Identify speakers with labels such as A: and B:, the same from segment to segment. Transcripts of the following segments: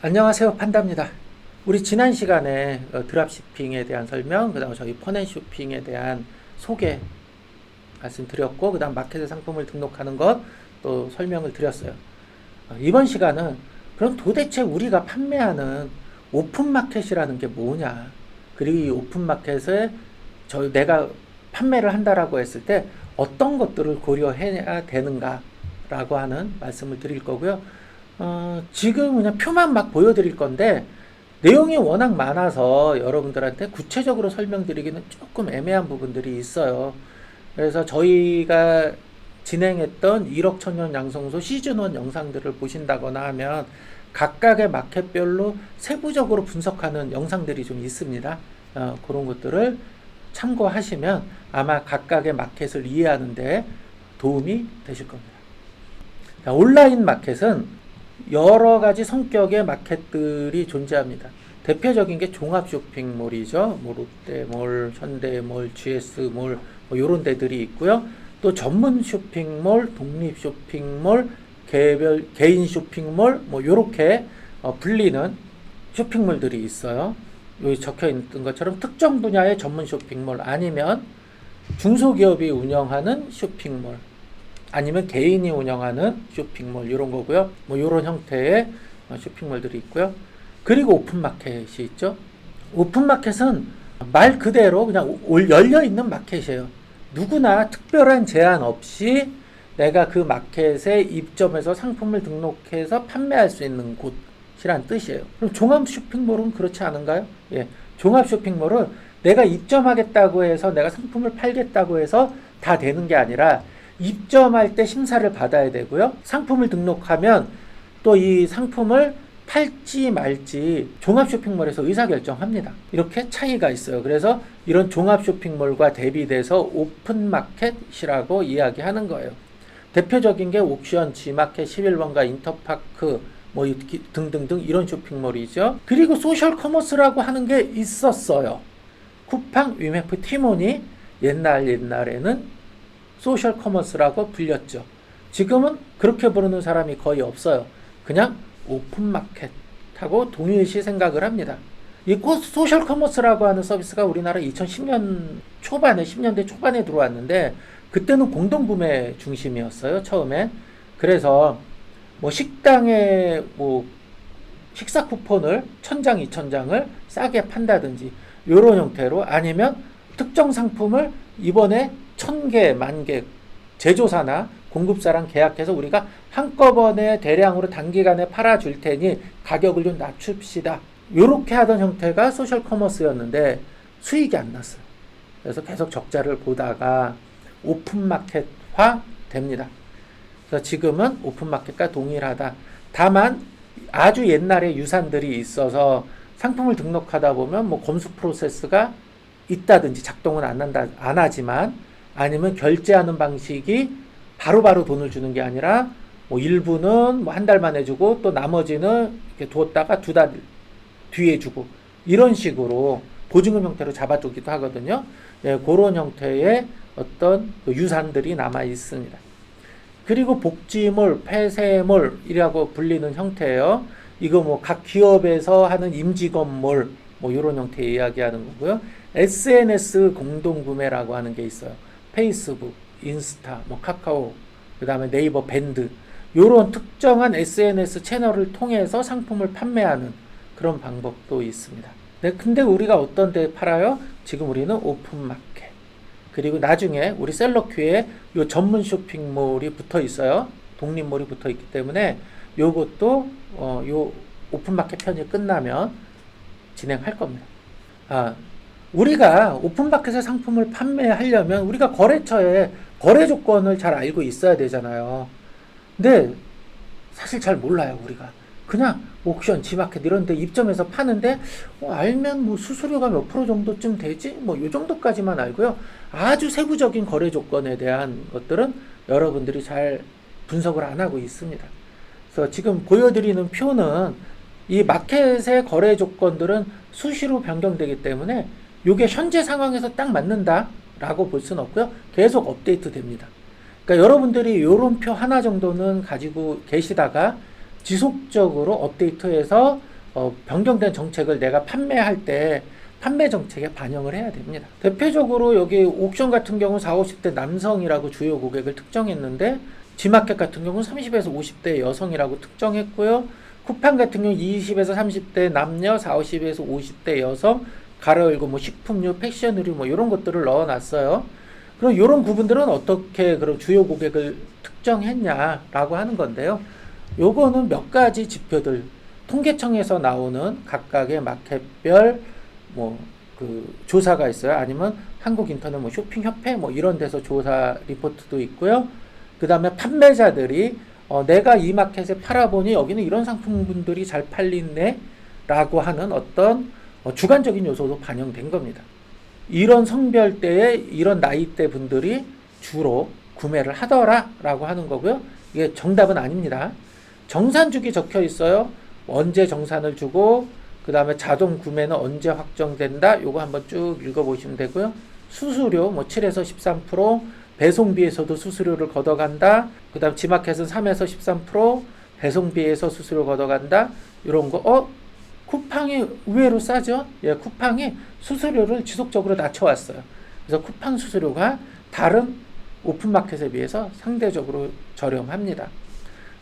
A: 안녕하세요, 판다입니다. 우리 지난 시간에 드랍시핑에 대한 설명, 그 다음 저희 펀앤쇼핑에 대한 소개 말씀드렸고, 그 다음 마켓에 상품을 등록하는 것 또 설명을 드렸어요. 이번 시간은 그럼 도대체 우리가 판매하는 오픈마켓이라는 게 뭐냐, 그리고 이 오픈마켓에 내가 판매를 한다라고 했을 때 어떤 것들을 고려해야 되는가 라고 하는 말씀을 드릴 거고요. 지금 그냥 표만 막 보여드릴 건데 내용이 워낙 많아서 여러분들한테 구체적으로 설명드리기는 조금 애매한 부분들이 있어요. 그래서 저희가 진행했던 1억 천년 양성소 시즌1 영상들을 보신다거나 하면 각각의 마켓별로 세부적으로 분석하는 영상들이 좀 있습니다. 그런 것들을 참고하시면 아마 각각의 마켓을 이해하는데 도움이 되실 겁니다. 온라인 마켓은 여러 가지 성격의 마켓들이 존재합니다. 대표적인 게 종합 쇼핑몰이죠. 뭐 롯데몰, 현대몰, GS몰 뭐 이런 데들이 있고요. 또 전문 쇼핑몰, 독립 쇼핑몰, 개인 쇼핑몰 뭐 이렇게 불리는 쇼핑몰들이 있어요. 여기 적혀 있는 것처럼 특정 분야의 전문 쇼핑몰 아니면 중소기업이 운영하는 쇼핑몰 아니면 개인이 운영하는 쇼핑몰 이런 거고요. 뭐 이런 형태의 쇼핑몰들이 있고요. 그리고 오픈마켓이 있죠. 오픈마켓은 말 그대로 그냥 열려있는 마켓이에요. 누구나 특별한 제한 없이 내가 그 마켓에 입점해서 상품을 등록해서 판매할 수 있는 곳이란 뜻이에요. 그럼 종합 쇼핑몰은 그렇지 않은가요? 예, 종합 쇼핑몰은 내가 입점하겠다고 해서 내가 상품을 팔겠다고 해서 다 되는 게 아니라 입점할 때 심사를 받아야 되고요. 상품을 등록하면 또 이 상품을 팔지 말지 종합 쇼핑몰에서 의사결정합니다. 이렇게 차이가 있어요. 그래서 이런 종합 쇼핑몰과 대비돼서 오픈마켓이라고 이야기하는 거예요. 대표적인 게 옥션, G마켓, 11번가, 인터파크 뭐 등등등 이런 쇼핑몰이죠. 그리고 소셜 커머스라고 하는 게 있었어요. 쿠팡, 위메프, 티몬이 옛날에는 소셜 커머스라고 불렸죠. 지금은 그렇게 부르는 사람이 거의 없어요. 그냥 오픈마켓하고 동일시 생각을 합니다. 이 소셜 커머스라고 하는 서비스가 우리나라 2010년 초반에, 10년대 초반에 들어왔는데 그때는 공동구매 중심이었어요, 처음에. 그래서 뭐 식당에 뭐 식사 쿠폰을 1000장, 2000장을 싸게 판다든지 이런 형태로 아니면 특정 상품을 이번에 1000개, 10,000개 제조사나 공급사랑 계약해서 우리가 한꺼번에 대량으로 단기간에 팔아줄 테니 가격을 좀 낮춥시다. 이렇게 하던 형태가 소셜 커머스였는데 수익이 안 났어요. 그래서 계속 적자를 보다가 오픈마켓화 됩니다. 그래서 지금은 오픈마켓과 동일하다. 다만 아주 옛날에 유산들이 있어서 상품을 등록하다 보면 뭐 검수 프로세스가 있다든지 작동은 안 하지만 아니면 결제하는 방식이 바로바로 돈을 주는 게 아니라 뭐 일부는 뭐 한 달 만에 주고 또 나머지는 이렇게 두었다가 2달 뒤에 주고 이런 식으로 보증금 형태로 잡아두기도 하거든요. 예, 그런 형태의 어떤 유산들이 남아 있습니다. 그리고 복지몰, 폐쇄몰이라고 불리는 형태예요. 이거 뭐 각 기업에서 하는 임직원몰 뭐 이런 형태 이야기하는 거고요. SNS 공동구매라고 하는 게 있어요. 페이스북, 인스타, 뭐 카카오, 그 다음에 네이버 밴드 이런 특정한 SNS 채널을 통해서 상품을 판매하는 그런 방법도 있습니다. 네, 근데 우리가 어떤 데 팔아요? 지금 우리는 오픈마켓. 그리고 나중에 우리 셀러큐에 요 전문 쇼핑몰이 붙어 있어요. 독립몰이 붙어 있기 때문에 요것도 요 오픈마켓 편이 끝나면 진행할 겁니다. 우리가 오픈마켓에 상품을 판매하려면 우리가 거래처에 거래 조건을 잘 알고 있어야 되잖아요. 근데 사실 잘 몰라요, 우리가. 그냥 옥션, G마켓 이런 데 입점해서 파는데 알면 뭐 수수료가 몇 프로 정도쯤 되지? 뭐 요 정도까지만 알고요. 아주 세부적인 거래 조건에 대한 것들은 여러분들이 잘 분석을 안 하고 있습니다. 그래서 지금 보여드리는 표는 이 마켓의 거래 조건들은 수시로 변경되기 때문에 이게 현재 상황에서 딱 맞는다라고 볼 수는 없고요. 계속 업데이트 됩니다. 그러니까 여러분들이 이런 표 하나 정도는 가지고 계시다가 지속적으로 업데이트해서 변경된 정책을 내가 판매할 때 판매 정책에 반영을 해야 됩니다. 대표적으로 여기 옥션 같은 경우 40, 50대 남성이라고 주요 고객을 특정했는데 G마켓 같은 경우는 30에서 50대 여성이라고 특정했고요. 쿠팡 같은 경우 20에서 30대 남녀, 40, 50에서 50대 여성, 가로 열고 뭐 식품류, 패션 의류 뭐 이런 것들을 넣어놨어요. 그럼 이런 부분들은 어떻게 그런 주요 고객을 특정했냐라고 하는 건데요. 요거는 몇 가지 지표들, 통계청에서 나오는 각각의 마켓별 뭐 그 조사가 있어요. 아니면 한국인터넷 뭐 쇼핑협회 뭐 이런 데서 조사 리포트도 있고요. 그 다음에 판매자들이 내가 이 마켓에 팔아보니 여기는 이런 상품분들이 잘 팔리네 라고 하는 어떤 주관적인 요소도 반영된 겁니다. 이런 성별대에 이런 나이대 분들이 주로 구매를 하더라 라고 하는 거고요. 이게 정답은 아닙니다. 정산주기 적혀 있어요. 언제 정산을 주고 그 다음에 자동 구매는 언제 확정된다. 요거 한번 쭉 읽어보시면 되고요. 수수료 뭐 7에서 13%, 배송비에서도 수수료를 걷어간다. 그 다음 G마켓은 3에서 13%, 배송비에서 수수료 걷어간다. 이런 거. 쿠팡이 의외로 싸죠? 예, 쿠팡이 수수료를 지속적으로 낮춰왔어요. 그래서 쿠팡 수수료가 다른 오픈마켓에 비해서 상대적으로 저렴합니다.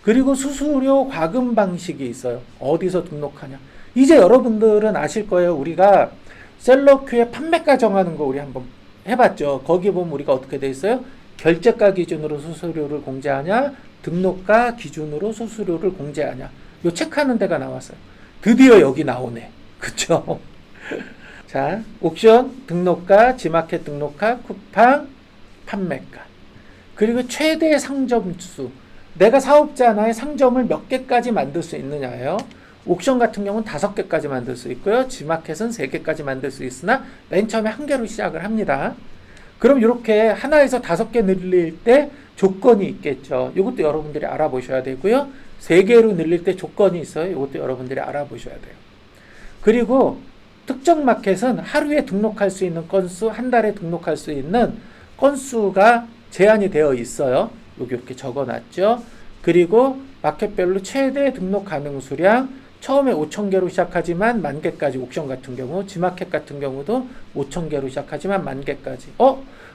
A: 그리고 수수료 과금 방식이 있어요. 어디서 등록하냐. 이제 여러분들은 아실 거예요. 우리가 셀러큐에 판매가 정하는 거 우리 한번 해봤죠. 거기 보면 우리가 어떻게 돼 있어요? 결제가 기준으로 수수료를 공제하냐, 등록가 기준으로 수수료를 공제하냐. 요 체크하는 데가 나왔어요. 드디어 여기 나오네. 그쵸? 자, 옥션, 등록가, G마켓 등록가, 쿠팡, 판매가. 그리고 최대 상점수. 내가 사업자나의 상점을 몇 개까지 만들 수 있느냐예요. 옥션 같은 경우는 5개까지 만들 수 있고요. G마켓은 3개까지 만들 수 있으나 맨 처음에 1개로 시작을 합니다. 그럼 이렇게 하나에서 5개 늘릴 때 조건이 있겠죠. 이것도 여러분들이 알아보셔야 되고요. 3개로 늘릴 때 조건이 있어요. 이것도 여러분들이 알아보셔야 돼요. 그리고 특정 마켓은 하루에 등록할 수 있는 건수, 한 달에 등록할 수 있는 건수가 제한이 되어 있어요. 여기 이렇게 적어놨죠. 그리고 마켓별로 최대 등록 가능 수량, 처음에 5,000개로 시작하지만 10,000개까지, 옥션 같은 경우, G마켓 같은 경우도 5,000개로 시작하지만 10,000개까지.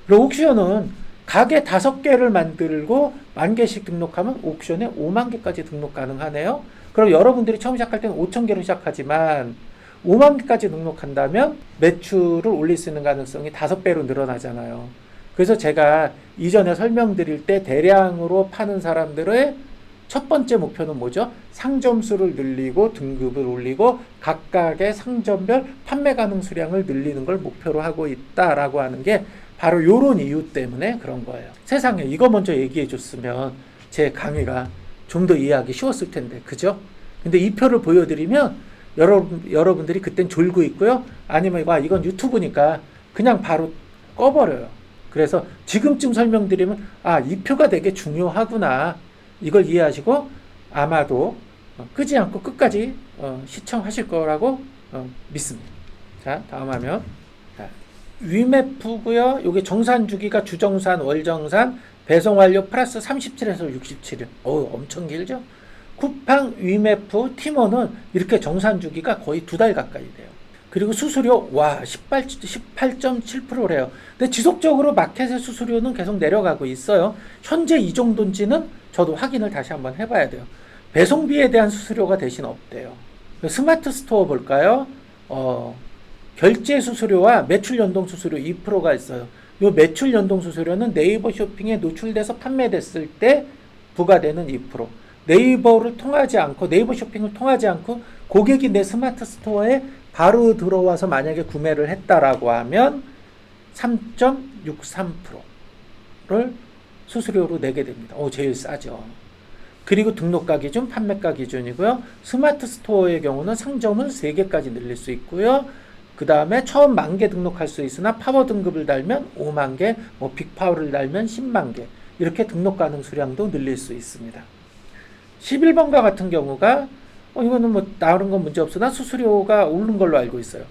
A: 그리고 옥션은 가게 5개를 만들고 10,000개씩 등록하면 옥션에 50,000개까지 등록 가능하네요. 그럼 여러분들이 처음 시작할 때는 5,000개로 시작하지만 50,000개까지 등록한다면 매출을 올릴 수 있는 가능성이 5배로 늘어나잖아요. 그래서 제가 이전에 설명드릴 때 대량으로 파는 사람들의 첫 번째 목표는 뭐죠? 상점수를 늘리고 등급을 올리고 각각의 상점별 판매 가능 수량을 늘리는 걸 목표로 하고 있다라고 하는 게 바로 이런 이유 때문에 그런 거예요. 세상에 이거 먼저 얘기해 줬으면 제 강의가 좀 더 이해하기 쉬웠을 텐데, 그죠? 근데 이 표를 보여드리면 여러분들이 그땐 졸고 있고요. 아니면 이건 유튜브니까 그냥 바로 꺼버려요. 그래서 지금쯤 설명드리면 이 표가 되게 중요하구나. 이걸 이해하시고 아마도 끄지 않고 끝까지 시청하실 거라고 믿습니다. 자, 다음 화면. 위메프고요. 요게 정산 주기가 주정산, 월정산, 배송 완료 플러스 37에서 67일. 엄청 길죠? 쿠팡, 위메프, 티모는 이렇게 정산 주기가 거의 2달 가까이 돼요. 그리고 수수료 18.7%래요. 근데 지속적으로 마켓의 수수료는 계속 내려가고 있어요. 현재 이 정도인지는 저도 확인을 다시 한번 해봐야 돼요. 배송비에 대한 수수료가 대신 없대요. 스마트 스토어 볼까요? 결제 수수료와 매출 연동 수수료 2%가 있어요. 이 매출 연동 수수료는 네이버 쇼핑에 노출돼서 판매됐을 때 부과되는 2%. 네이버를 통하지 않고, 네이버 쇼핑을 통하지 않고 고객이 내 스마트 스토어에 바로 들어와서 만약에 구매를 했다라고 하면 3.63%를 수수료로 내게 됩니다. 제일 싸죠. 그리고 등록가 기준, 판매가 기준이고요. 스마트 스토어의 경우는 상점을 3개까지 늘릴 수 있고요. 그 다음에 처음 10,000개 등록할 수 있으나 파워 등급을 달면 50,000개, 빅파워를 달면 100,000개, 이렇게 등록 가능 수량도 늘릴 수 있습니다. 11번가 같은 경우가 이거는 나오는 건 문제 없으나 수수료가 오른 걸로 알고 있어요.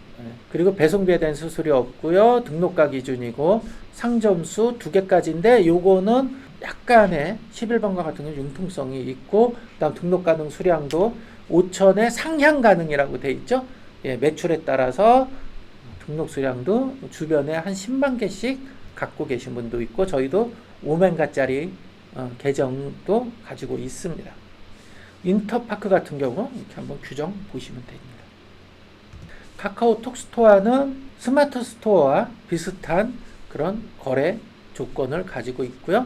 A: 그리고 배송비에 대한 수수료 없고요. 등록가 기준이고 상점수 2개까지인데 요거는 약간의 11번가 같은 경우 융통성이 있고, 그다음 등록 가능 수량도 5천에 상향 가능이라고 돼 있죠. 예, 매출에 따라서 등록 수량도 주변에 한 10만 개씩 갖고 계신 분도 있고 저희도 5만가짜리 계정도 가지고 있습니다. 인터파크 같은 경우 이렇게 한번 규정 보시면 됩니다. 카카오톡 스토어는 스마트 스토어와 비슷한 그런 거래 조건을 가지고 있고요.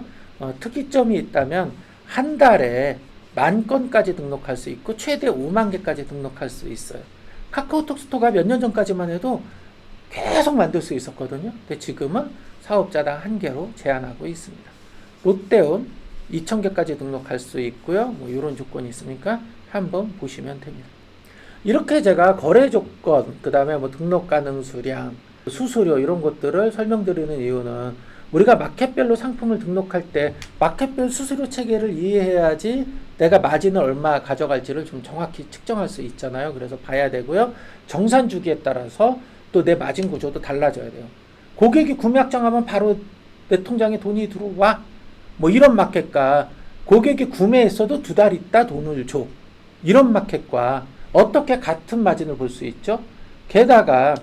A: 특이점이 있다면 한 달에 10,000건까지 등록할 수 있고 최대 5만 개까지 등록할 수 있어요. 카카오톡 스토어가 몇 년 전까지만 해도 계속 만들 수 있었거든요. 근데 지금은 사업자당 1개로 제한하고 있습니다. 롯데온 2,000개까지 등록할 수 있고요. 뭐 이런 조건이 있으니까 한번 보시면 됩니다. 이렇게 제가 거래 조건, 그 다음에 뭐 등록 가능 수량, 수수료 이런 것들을 설명드리는 이유는 우리가 마켓별로 상품을 등록할 때 마켓별 수수료 체계를 이해해야지 내가 마진을 얼마 가져갈지를 좀 정확히 측정할 수 있잖아요. 그래서 봐야 되고요. 정산 주기에 따라서 또 내 마진 구조도 달라져야 돼요. 고객이 구매 확정하면 바로 내 통장에 돈이 들어와. 뭐 이런 마켓과 고객이 구매했어도 2달 있다 돈을 줘. 이런 마켓과 어떻게 같은 마진을 볼 수 있죠? 게다가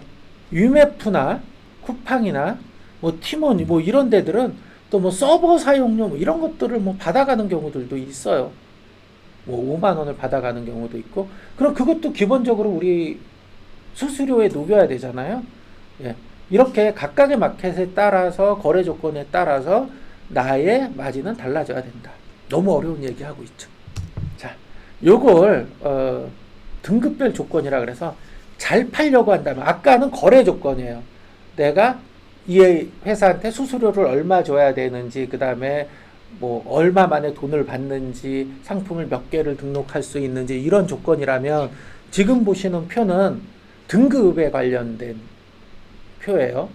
A: 유메프나 쿠팡이나 뭐 티모니 뭐 이런 데들은 또 뭐 서버 사용료 뭐 이런 것들을 뭐 받아가는 경우들도 있어요. 뭐 5만 원을 받아가는 경우도 있고 그럼 그것도 기본적으로 우리 수수료에 녹여야 되잖아요. 예. 이렇게 각각의 마켓에 따라서 거래 조건에 따라서 나의 마진은 달라져야 된다. 너무 어려운 얘기하고 있죠. 자, 요걸 등급별 조건이라 그래서 잘 팔려고 한다면 아까는 거래 조건이에요. 내가 이 회사한테 수수료를 얼마 줘야 되는지 그 다음에 뭐 얼마 만에 돈을 받는지 상품을 몇 개를 등록할 수 있는지 이런 조건이라면 지금 보시는 표는 등급에 관련된 표예요.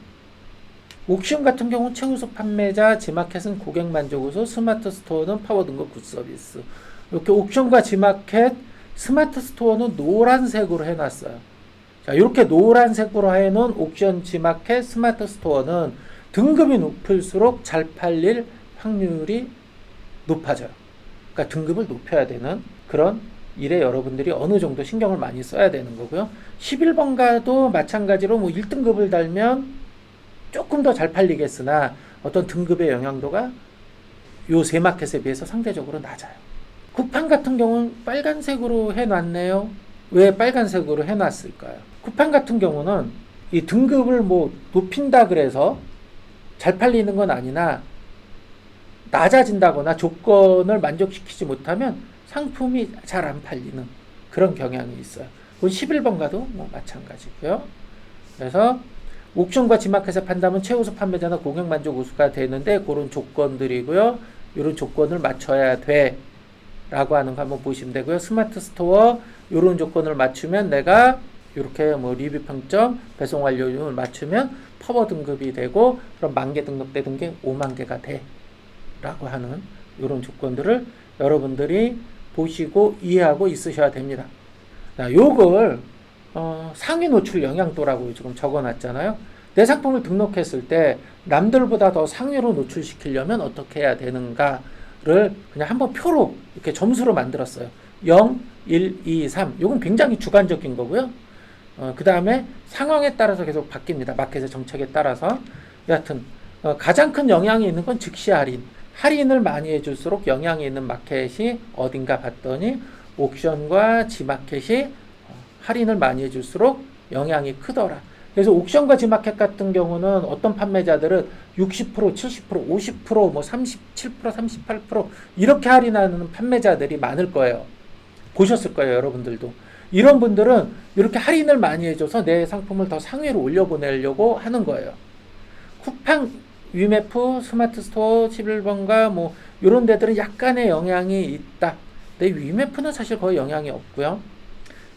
A: 옥션 같은 경우는 최우수 판매자, 지마켓은 고객 만족우수, 스마트 스토어는 파워 등급 굿 서비스. 이렇게 옥션과 지마켓, 스마트 스토어는 노란색으로 해놨어요. 자, 이렇게 노란색으로 해놓은 옥션, 지마켓, 스마트 스토어는 등급이 높을수록 잘 팔릴 확률이 높아져요. 그러니까 등급을 높여야 되는 그런 일에 여러분들이 어느 정도 신경을 많이 써야 되는 거고요. 11번가도 마찬가지로 뭐 1등급을 달면 조금 더 잘 팔리겠으나 어떤 등급의 영향도가 요 세 마켓에 비해서 상대적으로 낮아요. 쿠팡 같은 경우는 빨간색으로 해놨네요. 왜 빨간색으로 해놨을까요? 쿠팡 같은 경우는 이 등급을 뭐 높인다 그래서 잘 팔리는 건 아니나 낮아진다거나 조건을 만족시키지 못하면 상품이 잘 안 팔리는 그런 경향이 있어요. 그건 11번가도 뭐 마찬가지고요. 그래서 옥션과 지마켓에 판다면 최우수 판매자나 고객 만족 우수가 되는데 그런 조건들이고요. 이런 조건을 맞춰야 돼 라고 하는 거 한번 보시면 되고요. 스마트 스토어 이런 조건을 맞추면 내가 이렇게 뭐 리뷰 평점, 배송 완료율을 맞추면 파워 등급이 되고 그럼 10,000개 등록되던 게 5만 개가 돼 라고 하는 이런 조건들을 여러분들이 보시고 이해하고 있으셔야 됩니다. 자, 요걸 상위 노출 영향도라고 지금 적어놨잖아요. 내 상품을 등록했을 때 남들보다 더 상위로 노출시키려면 어떻게 해야 되는가를 그냥 한번 표로 이렇게 점수로 만들었어요. 0, 1, 2, 3. 요건 굉장히 주관적인 거고요. 그 다음에 상황에 따라서 계속 바뀝니다. 마켓의 정책에 따라서. 여하튼 가장 큰 영향이 있는 건 즉시 할인. 할인을 많이 해줄수록 영향이 있는 마켓이 어딘가 봤더니 옥션과 지마켓이 할인을 많이 해줄수록 영향이 크더라. 그래서 옥션과 지마켓 같은 경우는 어떤 판매자들은 60%, 70%, 50%, 뭐 37%, 38% 이렇게 할인하는 판매자들이 많을 거예요. 보셨을 거예요, 여러분들도. 이런 분들은 이렇게 할인을 많이 해줘서 내 상품을 더 상위로 올려보내려고 하는 거예요. 쿠팡, 위메프, 스마트 스토어, 11번가 뭐 이런 데들은 약간의 영향이 있다. 근데 위메프는 사실 거의 영향이 없고요.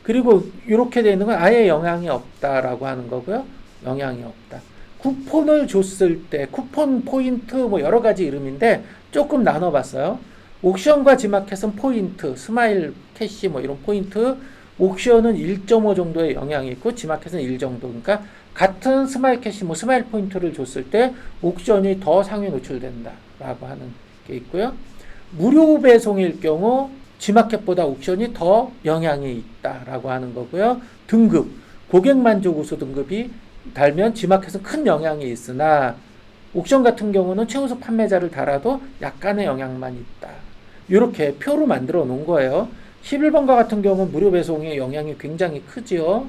A: 그리고 이렇게 되어 있는 건 아예 영향이 없다라고 하는 거고요. 영향이 없다. 쿠폰을 줬을 때 쿠폰 포인트 뭐 여러 가지 이름인데 조금 나눠봤어요. 옥션과 지마켓은 포인트, 스마일 캐시 뭐 이런 포인트, 옥션은 1.5 정도의 영향이 있고 지마켓은 1 정도. 그러니까 같은 스마일 캐시 뭐 스마일 포인트를 줬을 때 옥션이 더 상위 노출된다라고 하는 게 있고요. 무료 배송일 경우 G마켓보다 옥션이 더 영향이 있다라고 하는 거고요. 등급, 고객 만족 우수 등급이 달면 G마켓은 큰 영향이 있으나 옥션 같은 경우는 최우수 판매자를 달아도 약간의 영향만 있다. 이렇게 표로 만들어 놓은 거예요. 11번가 같은 경우는 무료 배송의 영향이 굉장히 크지요.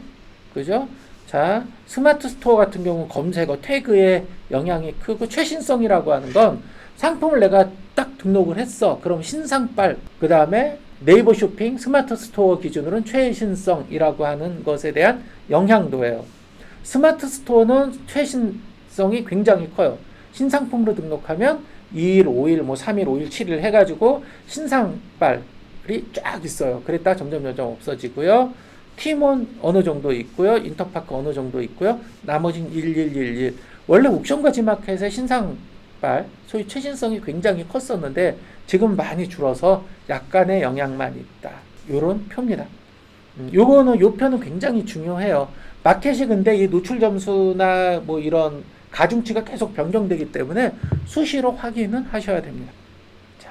A: 그죠? 자, 스마트 스토어 같은 경우 검색어, 태그의 영향이 크고, 최신성이라고 하는 건 상품을 내가 딱 등록을 했어. 그럼 신상빨, 그 다음에 네이버 쇼핑, 스마트 스토어 기준으로는 최신성이라고 하는 것에 대한 영향도예요. 스마트 스토어는 최신성이 굉장히 커요. 신상품으로 등록하면 2일, 5일, 뭐 3일, 5일, 7일 해가지고 신상빨이 쫙 있어요. 그랬다 점점 없어지고요. 티몬 어느 정도 있고요. 인터파크 어느 정도 있고요. 나머지는 1111. 원래 옥션과 G마켓의 신상빨, 소위 최신성이 굉장히 컸었는데 지금 많이 줄어서 약간의 영향만 있다. 요런 표입니다. 요거는 요 표는 굉장히 중요해요. 마켓이 근데 이 노출 점수나 뭐 이런 가중치가 계속 변경되기 때문에 수시로 확인은 하셔야 됩니다. 자,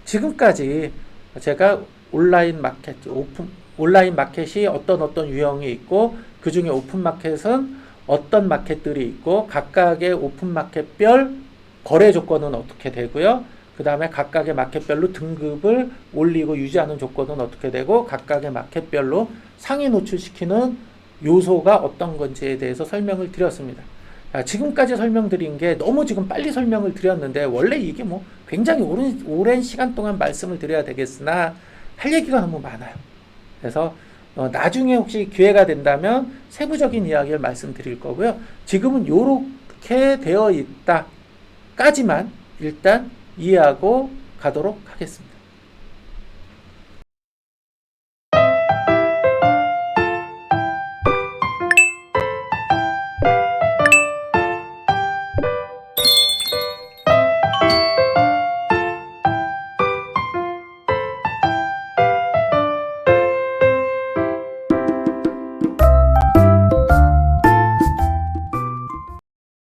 A: 지금까지 제가 온라인 마켓이 어떤 유형이 있고, 그 중에 오픈 마켓은 어떤 마켓들이 있고, 각각의 오픈 마켓별 거래 조건은 어떻게 되고요. 그 다음에 각각의 마켓별로 등급을 올리고 유지하는 조건은 어떻게 되고, 각각의 마켓별로 상위 노출시키는 요소가 어떤 건지에 대해서 설명을 드렸습니다. 지금까지 설명드린 게 너무 지금 빨리 설명을 드렸는데, 원래 이게 뭐 굉장히 오랜 시간 동안 말씀을 드려야 되겠으나 할 얘기가 너무 많아요. 그래서 나중에 혹시 기회가 된다면 세부적인 이야기를 말씀드릴 거고요. 지금은 이렇게 되어 있다까지만 일단 이해하고 가도록 하겠습니다.